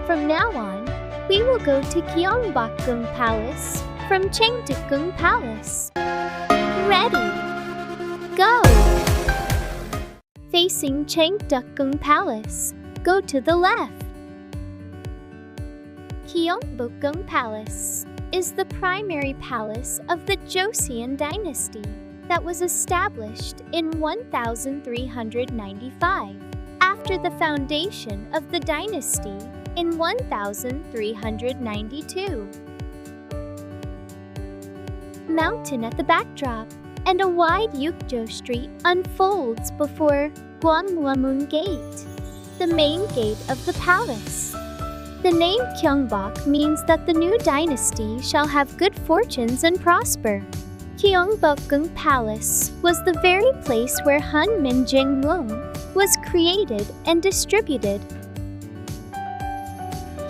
From now on, we will go to Gyeongbokgung Palace from Changdeokgung Palace. Ready? Go! Facing Changdeokgung Palace, go to the left. Gyeongbokgung Palace is the primary palace of the Joseon dynasty that was established in 1395 after the foundation of the dynasty in 1392. Mountain at the backdrop and a wide Yukjo Street unfolds before Gyeongbokgung Gate, the main gate of the palace. The name Gyeongbok means that the new dynasty shall have good fortunes and prosper. Gyeongbokgung Palace was the very place where Hunmin Jeongeum was created and distributed.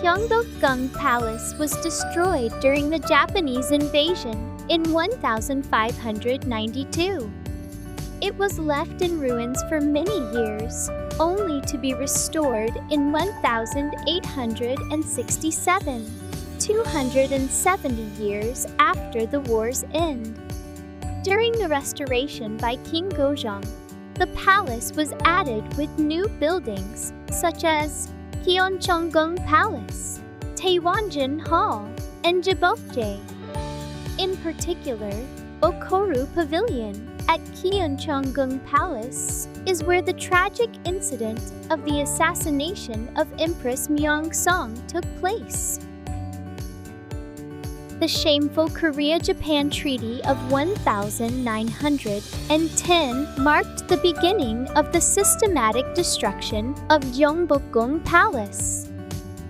Changdeokgung Palace was destroyed during the Japanese invasion in 1592. It was left in ruins for many years, only to be restored in 1867, 270 years after the war's end. During the restoration by King Gojong, the palace was added with new buildings such as Gyeongbokgung Palace, Taewonjin Hall, and Gyeongbokgung. In particular, Okoru Pavilion at Gyeongbokgung Palace is where the tragic incident of the assassination of Empress Myeongsong took place. The shameful Korea-Japan Treaty of 1910 marked the beginning of the systematic destruction of Gyeongbokgung Palace.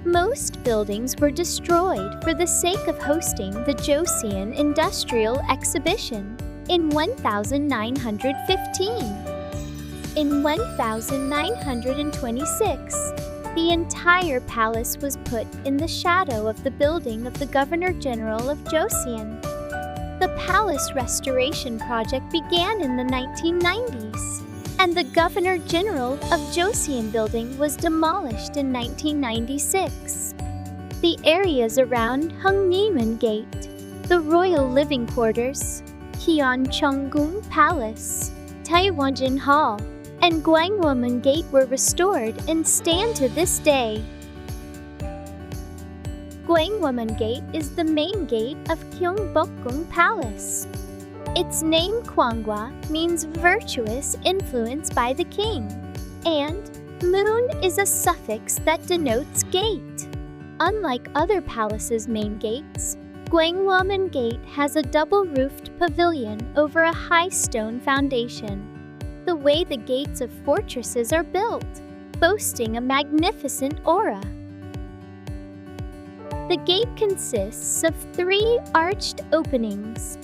Most buildings were destroyed for the sake of hosting the Joseon Industrial Exhibition in 1915. In 1926, the entire palace was put in the shadow of the building of the Governor-General of Joseon. The palace restoration project began in the 1990s, and the Governor-General of Joseon building was demolished in 1996. The areas around Hungnimun Gate, the Royal Living Quarters, Gyeongbokgung Palace, Taewonjin Hall, and Gyeongbokgung Gate were restored and stand to this day. Gyeongbokgung Gate is the main gate of Gyeongbokgung Palace. Its name Gyeonggwa means virtuous influence by the king, and moon is a suffix that denotes gate. Unlike other palaces' main gates, Gyeongbokgung Gate has a double-roofed pavilion over a high stone foundation, the way the gates of fortresses are built, boasting a magnificent aura. The gate consists of 3 arched openings.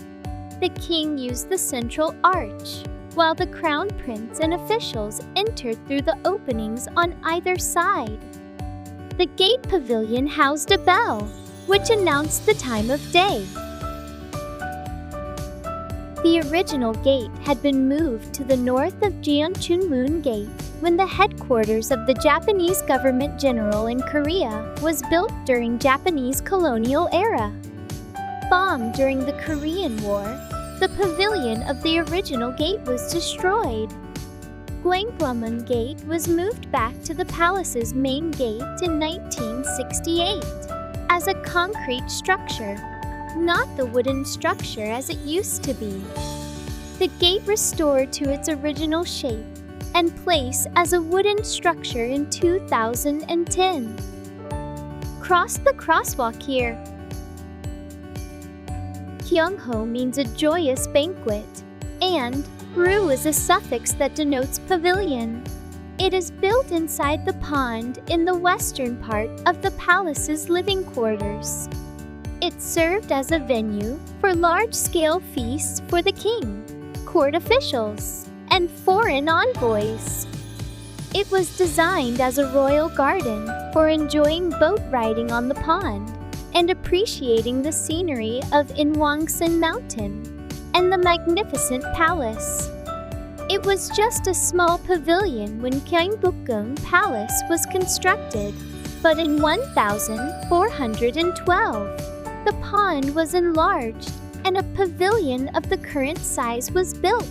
The king used the central arch, while the crown prince and officials entered through the openings on either side. The gate pavilion housed a bell, which announced the time of day. The original gate had been moved to the north of Gyeongbokgung Gate when the headquarters of the Japanese government general in Korea was built during Japanese colonial era. Bombed during the Korean War, the pavilion of the original gate was destroyed. Gyeongbokgung Gate was moved back to the palace's main gate in 1968 as a concrete structure, not the wooden structure as it used to be. The gate restored to its original shape and place as a wooden structure in 2010. Cross the crosswalk here. Gyeongho means a joyous banquet, and ru is a suffix that denotes pavilion. It is built inside the pond in the western part of the palace's living quarters. It served as a venue for large-scale feasts for the king, court officials, and foreign envoys. It was designed as a royal garden for enjoying boat riding on the pond and appreciating the scenery of Inwangsan Mountain and the magnificent palace. It was just a small pavilion when Gyeongbokgung Palace was constructed. But in 1412, the pond was enlarged and a pavilion of the current size was built.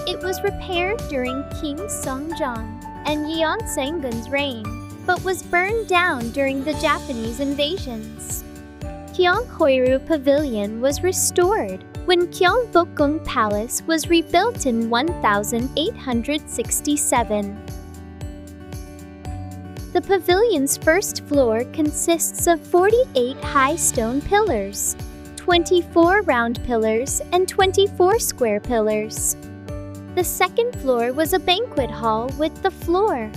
It was repaired during King Songjeong and Gyeongsangun's reign, but was burned down during the Japanese invasions. Gyeonghoiru Pavilion was restored when Gyeongbokgung Palace was rebuilt in 1867. The pavilion's first floor consists of 48 high stone pillars, 24 round pillars, and 24 square pillars. The second floor was a banquet hall with the floor.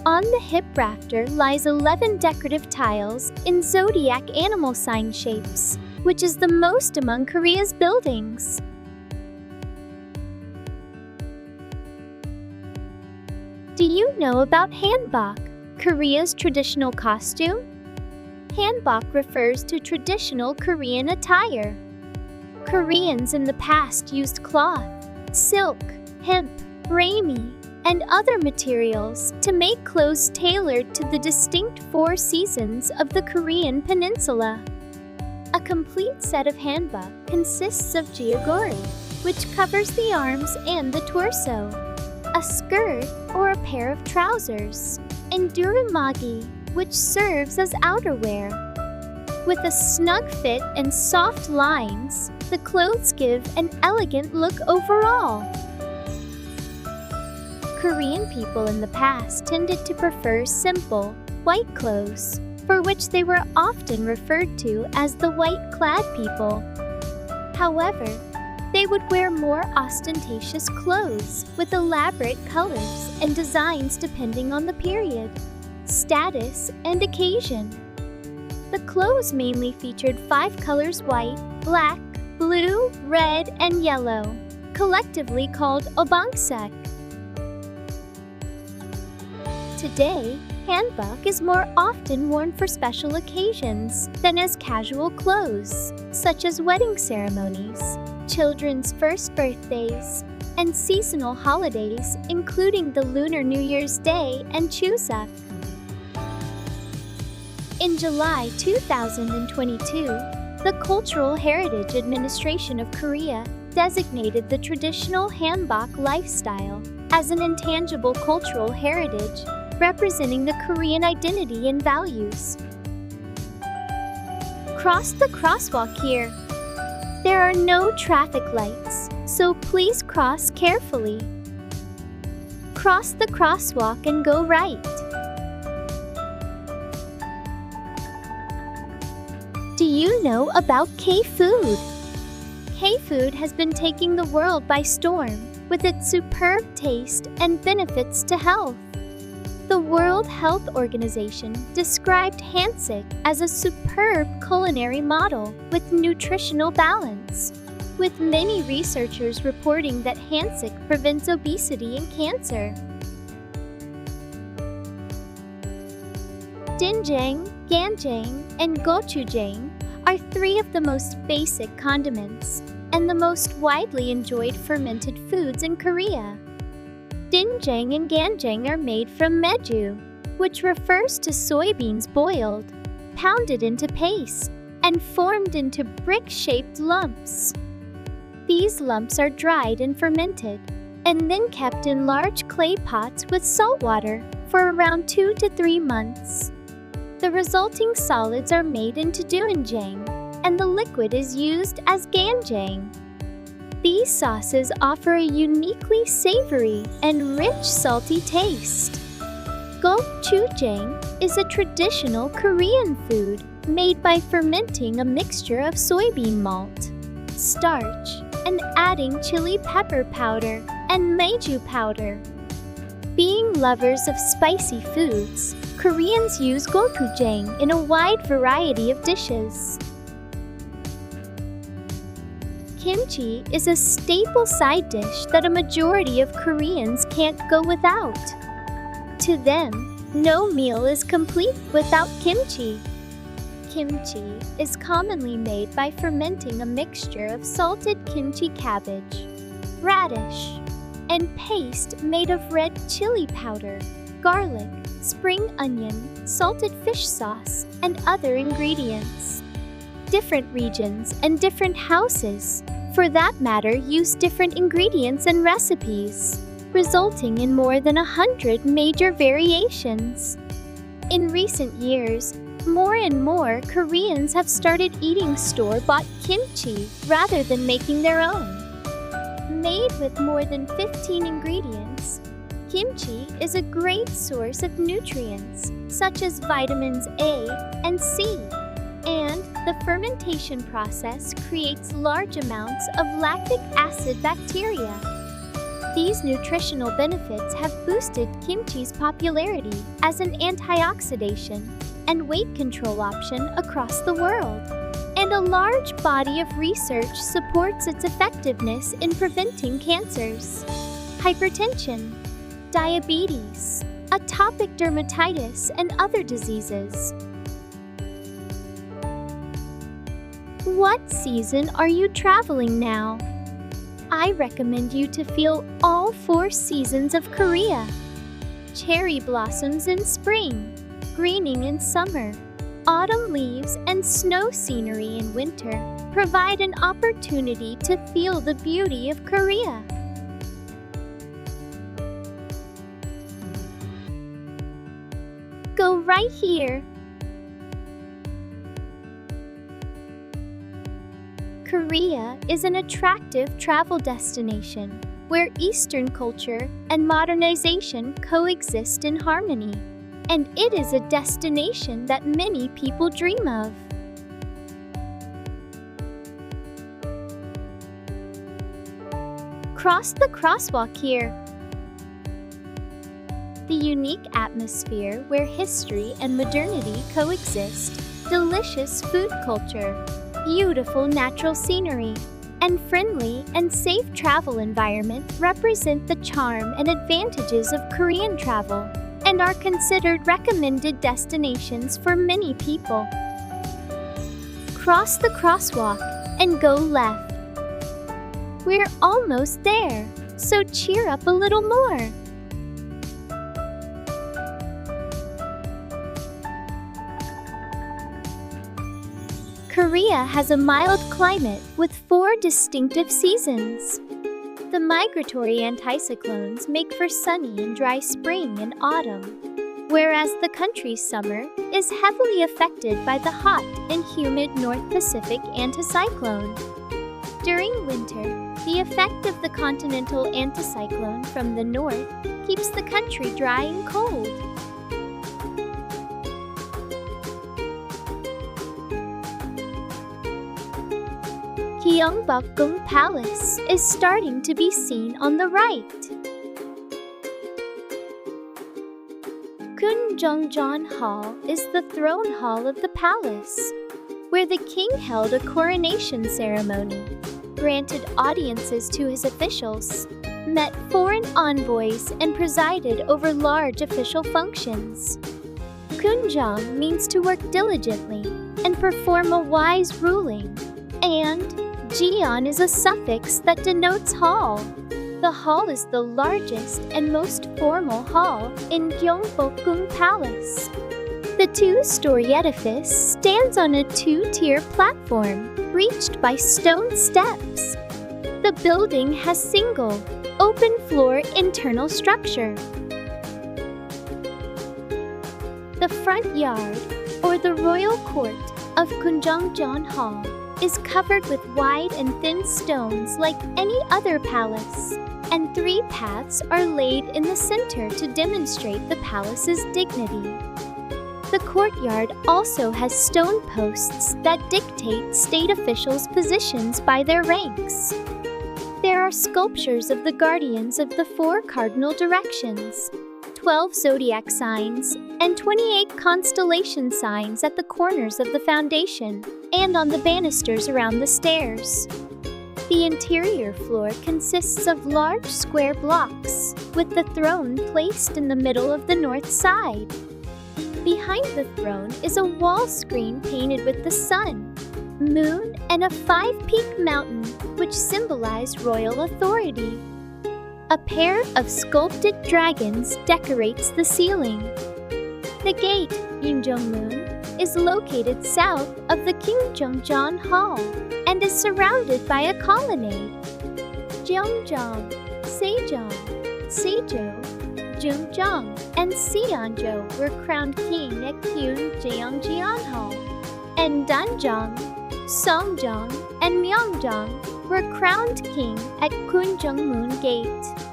On the hip rafter lies 11 decorative tiles in zodiac animal sign shapes, which is the most among Korea's buildings. Do you know about hanbok, Korea's traditional costume? Hanbok refers to traditional Korean attire. Koreans in the past used cloth, silk, hemp, ramie, and other materials to make clothes tailored to the distinct 4 seasons of the Korean peninsula. A complete set of hanbok consists of jeogori, which covers the arms and the torso, a skirt or a pair of trousers, and durumagi, which serves as outerwear. With a snug fit and soft lines, the clothes give an elegant look overall. Korean people in the past tended to prefer simple, white clothes, for which they were often referred to as the white-clad people. However, they would wear more ostentatious clothes with elaborate colors and designs depending on the period, status, and occasion. The clothes mainly featured 5 colors: white, black, blue, red, and yellow, collectively called obangsek. Today, hanbok is more often worn for special occasions than as casual clothes, such as wedding ceremonies, children's first birthdays, and seasonal holidays, including the Lunar New Year's Day and Chuseok. In July 2022, the Cultural Heritage Administration of Korea designated the traditional hanbok lifestyle as an intangible cultural heritage, representing the Korean identity and values. Cross the crosswalk here. There are no traffic lights, so please cross carefully. Cross the crosswalk and go right. Do you know about K-food? K-food has been taking the world by storm with its superb taste and benefits to health. The World Health Organization described Hansik as a superb culinary model with nutritional balance, with many researchers reporting that Hansik prevents obesity and cancer. Doenjang, ganjang, and gochujang are 3 of the most basic condiments and the most widely enjoyed fermented foods in Korea. Doenjang and ganjang are made from meju, which refers to soybeans boiled, pounded into paste, and formed into brick-shaped lumps. These lumps are dried and fermented, and then kept in large clay pots with salt water for around 2 to 3 months. The resulting solids are made into doenjang, and the liquid is used as ganjang. These sauces offer a uniquely savory and rich salty taste. Gochujang is a traditional Korean food made by fermenting a mixture of soybean malt, starch, and adding chili pepper powder and meju powder. Being lovers of spicy foods, Koreans use gochujang in a wide variety of dishes. Kimchi is a staple side dish that a majority of Koreans can't go without. To them, no meal is complete without kimchi. Kimchi is commonly made by fermenting a mixture of salted kimchi cabbage, radish, and paste made of red chili powder, garlic, spring onion, salted fish sauce, and other ingredients. Different regions and different houses, for that matter, use different ingredients and recipes, resulting in more than 100 major variations. In recent years, more and more Koreans have started eating store-bought kimchi rather than making their own. Made with more than 15 ingredients, kimchi is a great source of nutrients such as vitamins A and C, and the fermentation process creates large amounts of lactic acid bacteria. These nutritional benefits have boosted kimchi's popularity as an antioxidant and weight control option across the world. And a large body of research supports its effectiveness in preventing cancers, hypertension, diabetes, atopic dermatitis, and other diseases. What season are you traveling now? I recommend you to feel all 4 seasons of Korea. Cherry blossoms in spring, greening in summer, autumn leaves and snow scenery in winter provide an opportunity to feel the beauty of Korea. Go right here. Korea is an attractive travel destination where Eastern culture and modernization coexist in harmony, and it is a destination that many people dream of. Cross the crosswalk here. The unique atmosphere where history and modernity coexist, delicious food culture, beautiful natural scenery, and friendly and safe travel environment represent the charm and advantages of Korean travel and are considered recommended destinations for many people. Cross the crosswalk and go left. We're almost there, so cheer up a little more. Korea has a mild climate with 4 distinctive seasons. The migratory anticyclones make for sunny and dry spring and autumn, whereas the country's summer is heavily affected by the hot and humid North Pacific anticyclone. During winter, the effect of the continental anticyclone from the north keeps the country dry and cold. Gyeongbokgung Palace is starting to be seen on the right. Gyeongbokgung Hall is the throne hall of the palace, where the king held a coronation ceremony, granted audiences to his officials, met foreign envoys, and presided over large official functions. Gyeongbokgung means to work diligently and perform a wise ruling, and Gyeon is a suffix that denotes hall. The hall is the largest and most formal hall in Gyeongbokgung Palace. The 2-story edifice stands on a 2-tier platform, reached by stone steps. The building has single, open-floor internal structure. The front yard, or the royal court, of Gyeongbokgung Hall is covered with wide and thin stones like any other palace, and 3 paths are laid in the center to demonstrate the palace's dignity. The courtyard also has stone posts that dictate state officials' positions by their ranks. There are sculptures of the guardians of the 4 cardinal directions, 12 zodiac signs, and 28 constellation signs at the corners of the foundation and on the banisters around the stairs. The interior floor consists of large square blocks, with the throne placed in the middle of the north side. Behind the throne is a wall screen painted with the sun, moon, and a 5-peak mountain, which symbolize royal authority. A pair of sculpted dragons decorates the ceiling. The gate, Gyeongbokgung, is located south of the Gyeongbokgung Hall and is surrounded by a colonnade. Gyeongbokgung, Sejong, Sejong, Jeongjong, and Seonjo were crowned king at Gyeongbokgung Hall, and Danjong, Songjong, and Myeongjong were crowned king at Gyeongbokgung Gate.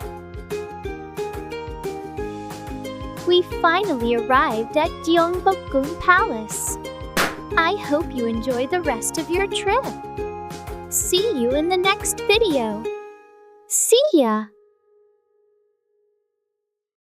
We finally arrived at Gyeongbokgung Palace. I hope you enjoy the rest of your trip. See you in the next video. See ya!